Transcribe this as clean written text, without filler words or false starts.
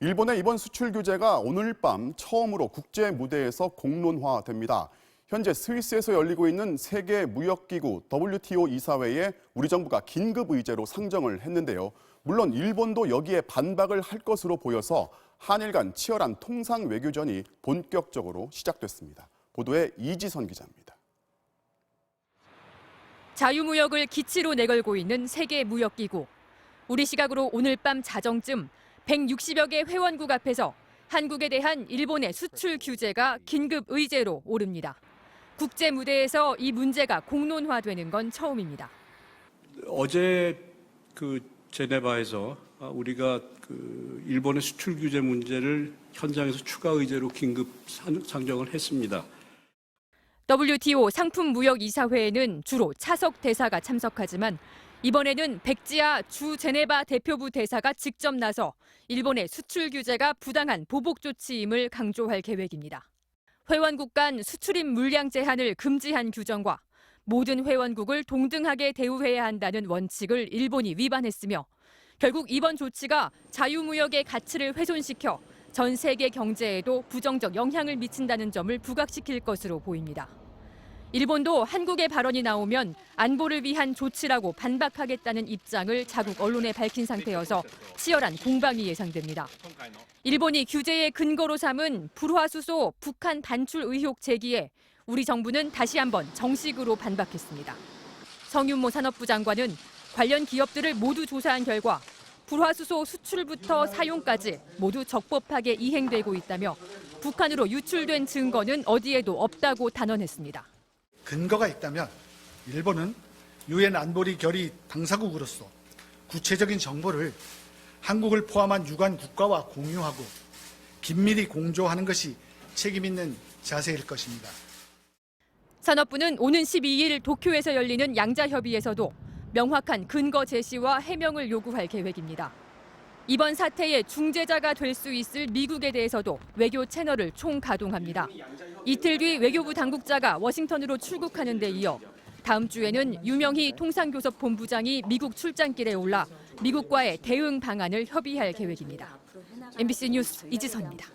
일본의 이번 수출 규제가 오늘 밤 처음으로 국제 무대에서 공론화됩니다. 현재 스위스에서 열리고 있는 세계 무역기구 WTO 이사회에 우리 정부가 긴급 의제로 상정을 했는데요. 물론 일본도 여기에 반박을 할 것으로 보여서 한일 간 치열한 통상 외교전이 본격적으로 시작됐습니다. 보도에 이지선 기자입니다. 자유무역을 기치로 내걸고 있는 세계 무역기구. 우리 시각으로 오늘 밤 자정쯤 160여 개 회원국 앞에서 한국에 대한 일본의 수출 규제가 긴급 의제로 오릅니다. 국제 무대에서 이 문제가 공론화되는 건 처음입니다. 어제 제네바에서 우리가 일본의 수출 규제 문제를 현장에서 추가 의제로 긴급 상정을 했습니다. WTO 상품무역이사회에는 주로 차석 대사가 참석하지만 이번에는 백지아 주 제네바 대표부 대사가 직접 나서 일본의 수출 규제가 부당한 보복 조치임을 강조할 계획입니다. 회원국 간 수출입 물량 제한을 금지한 규정과 모든 회원국을 동등하게 대우해야 한다는 원칙을 일본이 위반했으며 결국 이번 조치가 자유무역의 가치를 훼손시켜 전 세계 경제에도 부정적 영향을 미친다는 점을 부각시킬 것으로 보입니다. 일본도 한국의 발언이 나오면 안보를 위한 조치라고 반박하겠다는 입장을 자국 언론에 밝힌 상태여서 치열한 공방이 예상됩니다. 일본이 규제의 근거로 삼은 불화수소 북한 반출 의혹 제기에 우리 정부는 다시 한번 정식으로 반박했습니다. 성윤모 산업부 장관은 관련 기업들을 모두 조사한 결과 불화수소 수출부터 사용까지 모두 적법하게 이행되고 있다며 북한으로 유출된 증거는 어디에도 없다고 단언했습니다. 근거가 있다면 일본은 유엔 안보리 결의 당사국으로서 구체적인 정보를 한국을 포함한 유관 국가와 공유하고 긴밀히 공조하는 것이 책임 있는 자세일 것입니다. 산업부는 오는 12일 도쿄에서 열리는 양자협의에서도 명확한 근거 제시와 해명을 요구할 계획입니다. 이번 사태의 중재자가 될 수 있을 미국에 대해서도 외교 채널을 총가동합니다. 이틀 뒤 외교부 당국자가 워싱턴으로 출국하는 데 이어 다음 주에는 유명희 통상교섭 본부장이 미국 출장길에 올라 미국과의 대응 방안을 협의할 계획입니다. MBC 뉴스 이지선입니다.